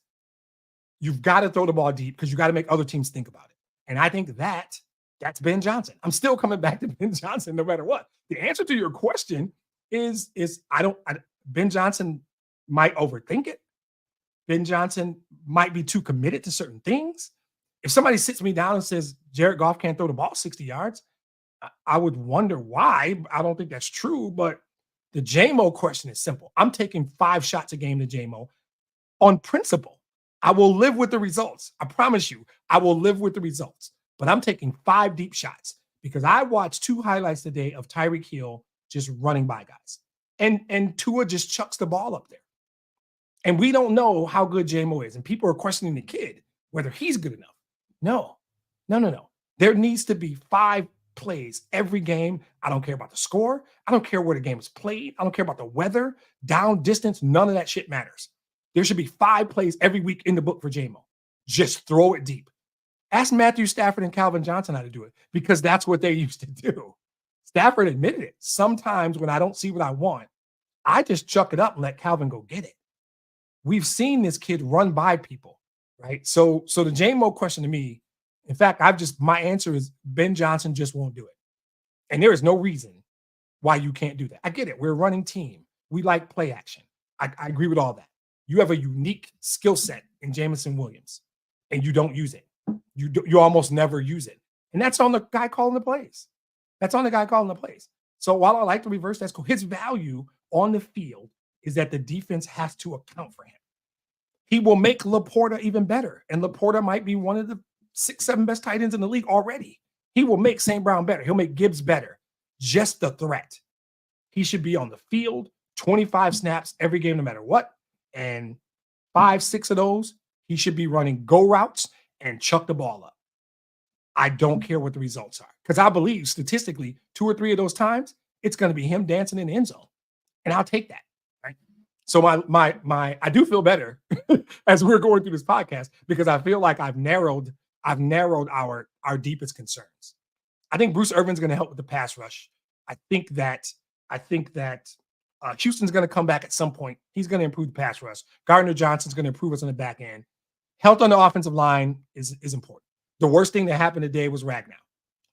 you've got to throw the ball deep because you got to make other teams think about it. And I think that's Ben Johnson. I'm still coming back to Ben Johnson no matter what. The answer to your question is Ben Johnson might overthink it. Ben Johnson might be too committed to certain things. If somebody sits me down and says Jared Goff can't throw the ball 60 yards, I would wonder why. I don't think that's true, but the JMO question is simple. I'm taking 5 shots a game to JMO on principle. I will live with the results. I promise you, I will live with the results. But I'm taking 5 deep shots because I watched 2 highlights today of Tyreek Hill just running by guys. And Tua just chucks the ball up there. And we don't know how good JMO is. And people are questioning the kid, whether he's good enough. No. There needs to be 5 plays every game. I don't care about the score. I don't care where the game is played. I don't care about the weather, down, distance. None of that shit matters. There should be 5 plays every week in the book for JMO. Just throw it deep. Ask Matthew Stafford and Calvin Johnson how to do it because that's what they used to do. Stafford admitted it. Sometimes when I don't see what I want, I just chuck it up and let Calvin go get it. We've seen this kid run by people, right? So the JMO question to me, in fact, my answer is Ben Johnson just won't do it. And there is no reason why you can't do that. I get it. We're a running team. We like play action. I agree with all that. You have a unique skill set in Jameson Williams, and you don't use it. You almost never use it. And that's on the guy calling the plays. So while I like the reverse, that's cool. His value on the field is that the defense has to account for him. He will make Laporta even better. And Laporta might be one of the 6, 7 best tight ends in the league already. He will make St. Brown better. He'll make Gibbs better. Just the threat. He should be on the field, 25 snaps every game, no matter what. And 5, 6 of those, he should be running go routes and chuck the ball up. I don't care what the results are because I believe statistically 2 or 3 of those times, it's going to be him dancing in the end zone. And I'll take that. Right. So I do feel better as we're going through this podcast because I feel like I've narrowed our deepest concerns. I think Bruce Irvin's going to help with the pass rush. I think that Houston's going to come back at some point. He's going to improve the pass rush. Gardner Johnson's going to improve us on the back end. Health on the offensive line is important. The worst thing that happened today was Ragnow.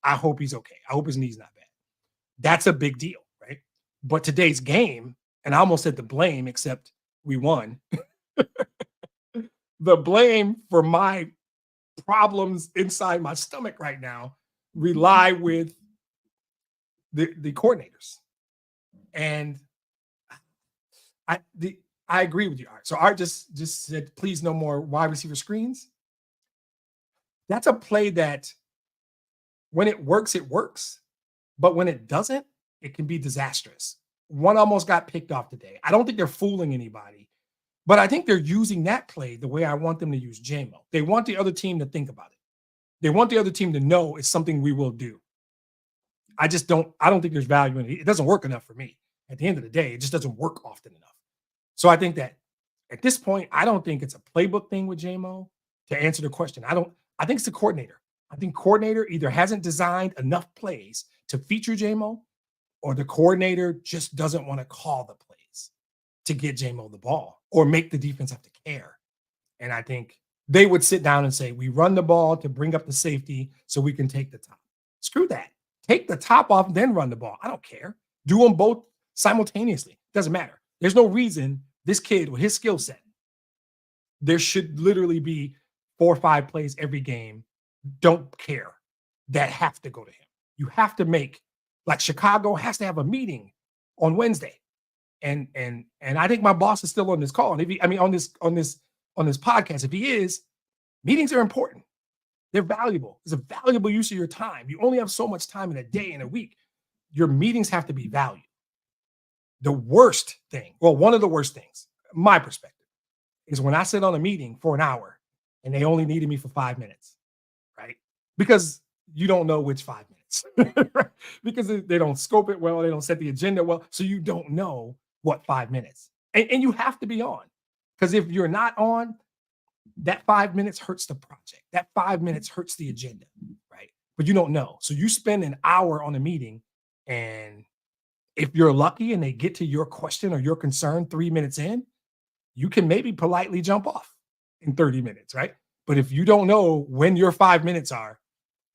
I hope he's okay. I hope his knee's not bad. That's a big deal, right? But today's game, and I almost said the blame, except we won. The blame for my problems inside my stomach right now rely with the coordinators. And I agree with you, Art. So Art just said, please no more wide receiver screens. That's a play that when it works, it works. But when it doesn't, it can be disastrous. One almost got picked off today. I don't think they're fooling anybody, but I think they're using that play the way I want them to use JMO. They want the other team to think about it. They want the other team to know it's something we will do. I don't think there's value in it. It doesn't work enough for me. At the end of the day, it just doesn't work often enough. So I think that at this point, I don't think it's a playbook thing with JMO to answer the question. I think it's the coordinator. I think coordinator either hasn't designed enough plays to feature JMO or the coordinator just doesn't want to call the plays to get JMO the ball or make the defense have to care. And I think they would sit down and say, we run the ball to bring up the safety so we can take the top. Screw that. Take the top off, then run the ball. I don't care. Do them both simultaneously. Doesn't matter. There's no reason this kid with his skill set, there should literally be 4 or 5 plays every game. Don't care that have to go to him. You have to make like Chicago has to have a meeting on Wednesday. And I think my boss is still on this call. And if he, I mean on this podcast, if he is, meetings are important. They're valuable. It's a valuable use of your time. You only have so much time in a day and a week. Your meetings have to be valued. The worst thing, well, one of the worst things, my perspective, is when I sit on a meeting for an hour and they only needed me for 5 minutes, right? Because you don't know which 5 minutes, right? Because they don't scope it well, they don't set the agenda well, so you don't know what 5 minutes. And you have to be on. Because if you're not on, that 5 minutes hurts the project. That 5 minutes hurts the agenda, right? But you don't know. So you spend an hour on a meeting, and if you're lucky and they get to your question or your concern 3 minutes in, you can maybe politely jump off in 30 minutes, right? But if you don't know when your 5 minutes are,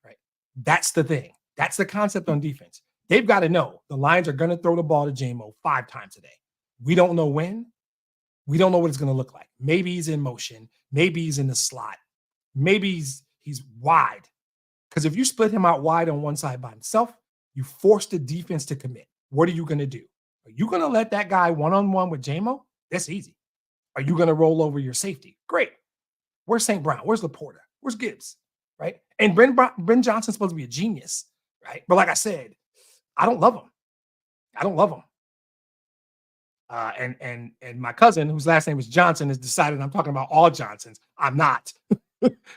right, that's the thing. That's the concept on defense. They've got to know the Lions are going to throw the ball to JMO 5 times a day. We don't know when. We don't know what it's going to look like. Maybe he's in motion. Maybe he's in the slot. Maybe he's wide. Because if you split him out wide on one side by himself, you force the defense to commit. What are you going to do? Are you going to let that guy one-on-one with JMO? That's easy. Are you going to roll over your safety? Great. Where's St. Brown? Where's Laporta? Where's Gibbs? Right? And Ben Johnson's supposed to be a genius, right? But like I said, I don't love him. I don't love him. And my cousin, whose last name is Johnson, has decided I'm talking about all Johnsons. I'm not.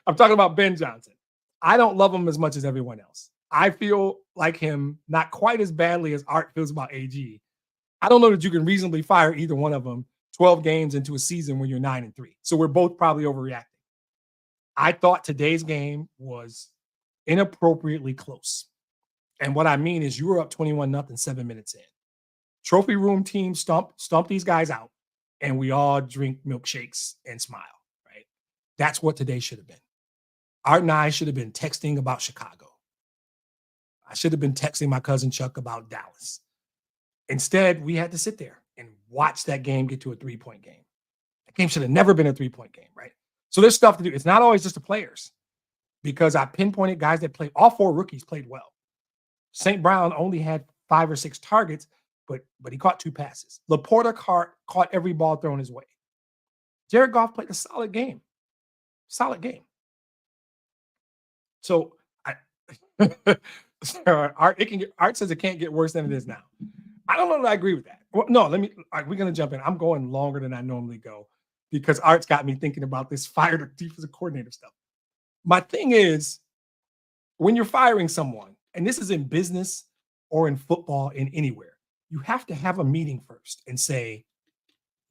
I'm talking about Ben Johnson. I don't love him as much as everyone else. I feel like him not quite as badly as Art feels about AG. I don't know that you can reasonably fire either one of them 12 games into a season when you're 9-3. So we're both probably overreacting. I thought today's game was inappropriately close. And what I mean is you were up 21-0 7 minutes in. Trophy room team stomp these guys out, and we all drink milkshakes and smile, right? That's what today should have been. Art and I should have been texting about Chicago. I should have been texting my cousin Chuck about Dallas. Instead, we had to sit there and watch that game get to a 3-point game. That game should have never been a 3-point game, right? So there's stuff to do. It's not always just the players, because I pinpointed guys that played. All 4 rookies played well. St. Brown only had 5 or 6 targets, but he caught 2 passes. Laporta caught every ball thrown his way. Jared Goff played a solid game. Solid game. So Art says it can't get worse than it is now. I don't know that I agree with that. Well, no, we're going to jump in. I'm going longer than I normally go because Art's got me thinking about this fired defensive coordinator stuff. My thing is, when you're firing someone, and this is in business or in football, in anywhere, you have to have a meeting first and say,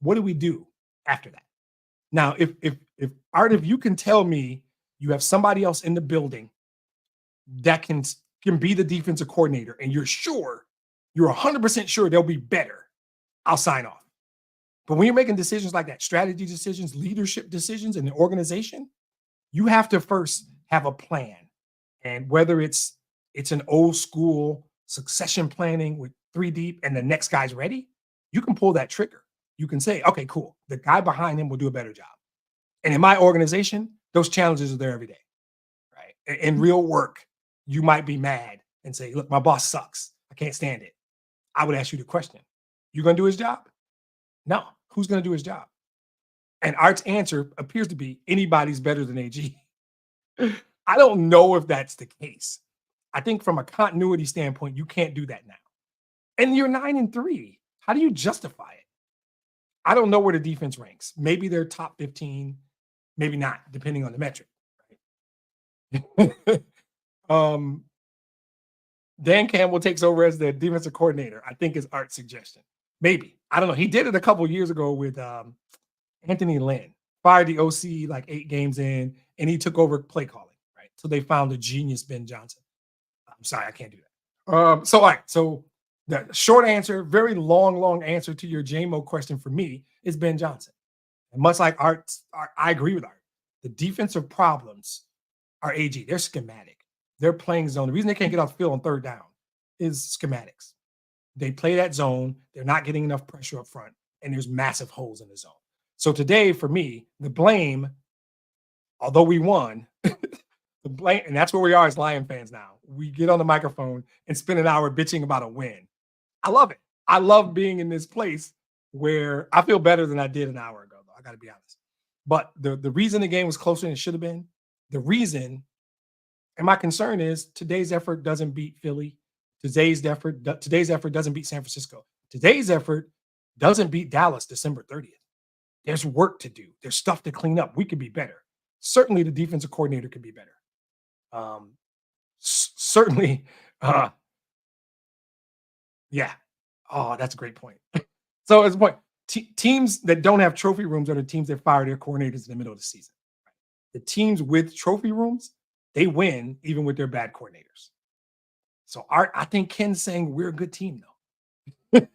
what do we do after that? Now, if Art, if you can tell me you have somebody else in the building that can be the defensive coordinator and you're 100% sure they'll be better, I'll sign off. But when you're making decisions like that, strategy decisions, leadership decisions in the organization, you have to first have a plan. And whether it's an old school succession planning with 3 deep and the next guy's ready, you can pull that trigger. You can say, okay, cool. The guy behind him will do a better job. And in my organization, those challenges are there every day, right? In real work, you might be mad and say, look, my boss sucks. I can't stand it. I would ask you the question, you going to do his job? No. Who's going to do his job? And Art's answer appears to be anybody's better than AG. I don't know if that's the case. I think from a continuity standpoint, you can't do that now. And you're 9-3. How do you justify it? I don't know where the defense ranks. Maybe they're top 15, maybe not, depending on the metric. Right? Dan Campbell takes over as the defensive coordinator, I think is Art's suggestion. Maybe. I don't know. He did it a couple years ago with Anthony Lynn. Fired the OC like 8 games in, and he took over play calling, right? So they found a genius Ben Johnson. I'm sorry, I can't do that. All right. So the short answer, very long answer to your JMO question for me is Ben Johnson. And much like Art, I agree with Art. The defensive problems are AG. They're schematic. They're playing zone. The reason they can't get off the field on 3rd down is schematics. They play that zone. They're not getting enough pressure up front, and there's massive holes in the zone. So today, for me, the blame, although we won, the blame, and that's where we are as Lion fans now. We get on the microphone and spend an hour bitching about a win. I love it. I love being in this place where I feel better than I did an hour ago, though. I got to be honest. But the reason the game was closer than it should have been, the reason, and my concern is today's effort doesn't beat Philly. Today's effort doesn't beat San Francisco. Today's effort doesn't beat Dallas December 30th. There's work to do. There's stuff to clean up. We could be better. Certainly, the defensive coordinator could be better. Certainly, yeah. Oh, that's a great point. So, as a point, teams that don't have trophy rooms are the teams that fire their coordinators in the middle of the season. The teams with trophy rooms, they win even with their bad coordinators. So, I think Ken's saying we're a good team, though.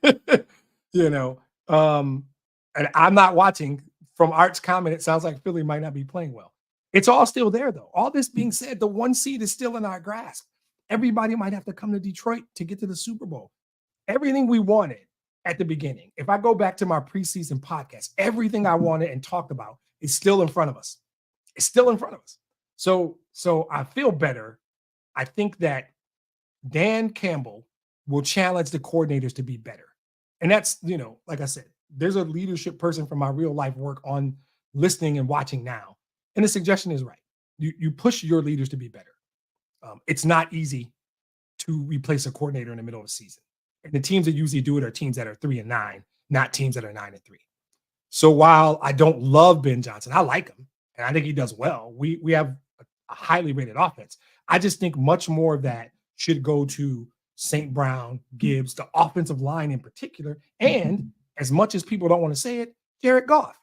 you know, and I'm not watching. From Art's comment, it sounds like Philly might not be playing well. It's all still there, though. All this being said, the 1 seed is still in our grasp. Everybody might have to come to Detroit to get to the Super Bowl. Everything we wanted at the beginning, if I go back to my preseason podcast, everything I wanted and talked about is still in front of us. It's still in front of us. So I feel better. I think that Dan Campbell will challenge the coordinators to be better. And that's, like I said, there's a leadership person from my real life work on listening and watching now. And the suggestion is right. You push your leaders to be better. It's not easy to replace a coordinator in the middle of the season. And the teams that usually do it are teams that are 3-9, not teams that are 9-3. So while I don't love Ben Johnson, I like him and I think he does well. We have a highly rated offense. I just think much more of that should go to St. Brown, Gibbs, the offensive line in particular, and as much as people don't want to say it, Jared Goff.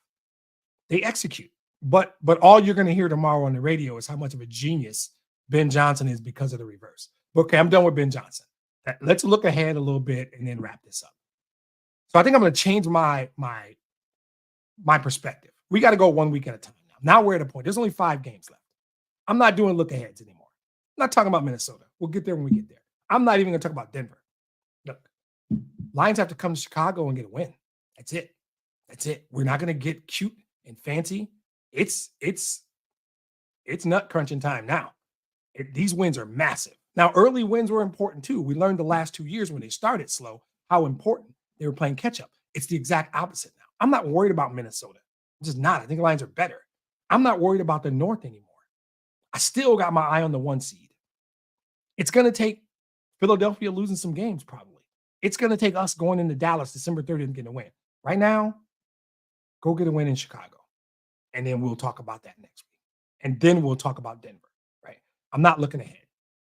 They execute. But all you're going to hear tomorrow on the radio is how much of a genius Ben Johnson is because of the reverse. Okay, I'm done with Ben Johnson. Let's look ahead a little bit and then wrap this up. So I think I'm going to change my perspective. We got to go 1 week at a time now. Now we're at a point. There's only 5 games left. I'm not doing look aheads anymore. I'm not talking about Minnesota. We'll get there when we get there. I'm not even going to talk about Denver. Look, Lions have to come to Chicago and get a win. That's it. That's it. We're not going to get cute and fancy. It's nut crunching time now. These wins are massive. Now, early wins were important too. We learned the last 2 years when they started slow how important they were playing catch up. It's the exact opposite now. I'm not worried about Minnesota. I'm just not. I think the Lions are better. I'm not worried about the North anymore. I still got my eye on the 1 seed. It's going to take Philadelphia losing some games probably. It's going to take us going into Dallas December 30th and getting a win. Right now, go get a win in Chicago. And then we'll talk about that next week. And then we'll talk about Denver, right? I'm not looking ahead.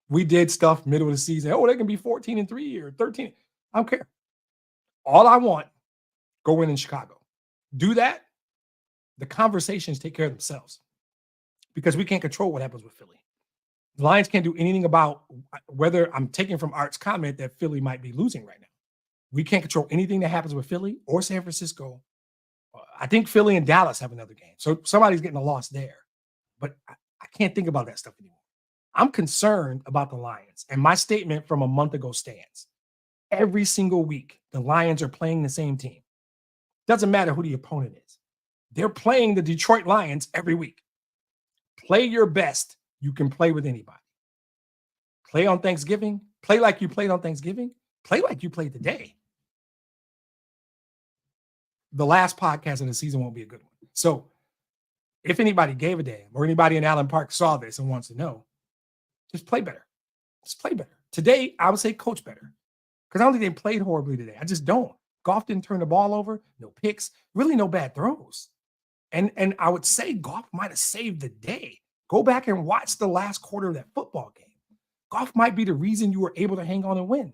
We did stuff middle of the season. Oh, they can be 14-3 or 13. I don't care. All I want, go win in Chicago. Do that. The conversations take care of themselves because we can't control what happens with Philly. The Lions can't do anything about whether I'm taking from Art's comment that Philly might be losing right now. We can't control anything that happens with Philly or San Francisco. I think Philly and Dallas have another game. So somebody's getting a loss there. But I can't think about that stuff anymore. I'm concerned about the Lions. And my statement from a month ago stands. Every single week, the Lions are playing the same team. Doesn't matter who the opponent is. They're playing the Detroit Lions every week. Play your best. You can play with anybody. Play on Thanksgiving. Play like you played on Thanksgiving. Play like you played today. The last podcast of the season won't be a good one. So if anybody gave a damn or anybody in Allen Park saw this and wants to know, just play better. Just play better. Today, I would say coach better because I don't think they played horribly today. I just don't. Goff didn't turn the ball over. No picks. Really no bad throws. And I would say Goff might have saved the day. Go back and watch the last quarter of that football game. Goff might be the reason you were able to hang on and win.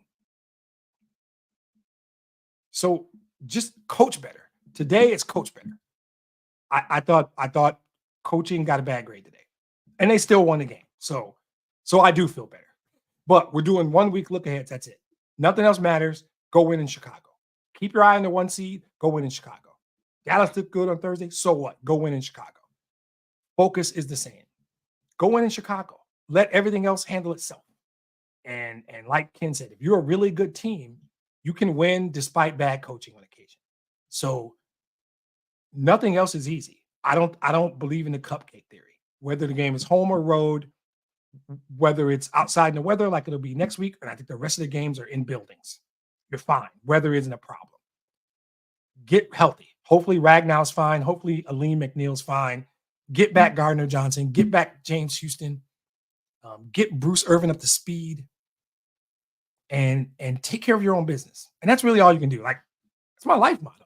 So just coach better. Today, it's coach better. I thought coaching got a bad grade today, and they still won the game. So I do feel better. But we're doing 1 week look ahead. That's it. Nothing else matters. Go win in Chicago. Keep your eye on the 1 seed. Go win in Chicago. Dallas looked good on Thursday. So what? Go win in Chicago. Focus is the same. Go win in Chicago. Let everything else handle itself. And like Ken said, if you're a really good team, you can win despite bad coaching on occasion. So nothing else is easy. I don't believe in the cupcake theory. Whether the game is home or road, whether it's outside in the weather like it'll be next week, and I think the rest of the games are in buildings. You're fine. Weather isn't a problem. Get healthy. Hopefully Ragnow's fine. Hopefully Aleem McNeil's fine. Get back Gardner Johnson. Get back James Houston. Get Bruce Irvin up to speed, and take care of your own business. And that's really all you can do. Like, it's my life motto.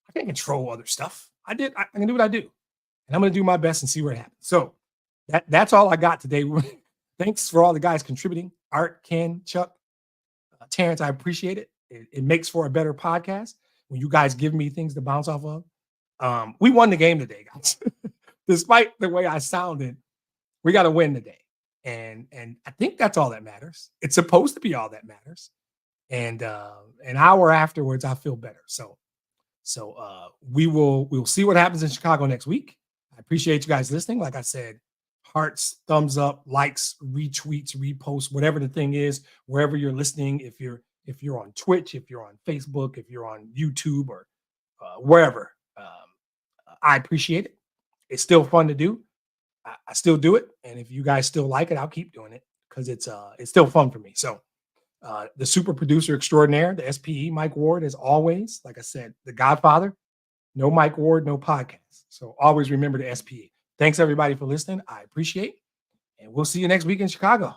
I can't control other stuff. I can do what I do, and I'm going to do my best and see where it happens. So that's all I got today. Thanks for all the guys contributing. Art, Ken, Chuck, Terrence, I appreciate it. It makes for a better podcast when you guys give me things to bounce off of. We won the game today, guys. Despite the way I sounded, we got to win today. And I think that's all that matters. It's supposed to be all that matters. And an hour afterwards, I feel better. So we'll see what happens in Chicago next week. I appreciate you guys listening. Like I said, hearts, thumbs up, likes, retweets, reposts, whatever the thing is, wherever you're listening. If you're on Twitch, if you're on Facebook, if you're on YouTube or wherever, I appreciate it. It's still fun to do. I still do it, and if you guys still like it, I'll keep doing it because it's still fun for me. So the super producer extraordinaire, the SPE, Mike Ward, as always, like I said, the Godfather. No Mike Ward, no podcast. So always remember the SPE. Thanks everybody for listening. I appreciate, and we'll see you next week in Chicago.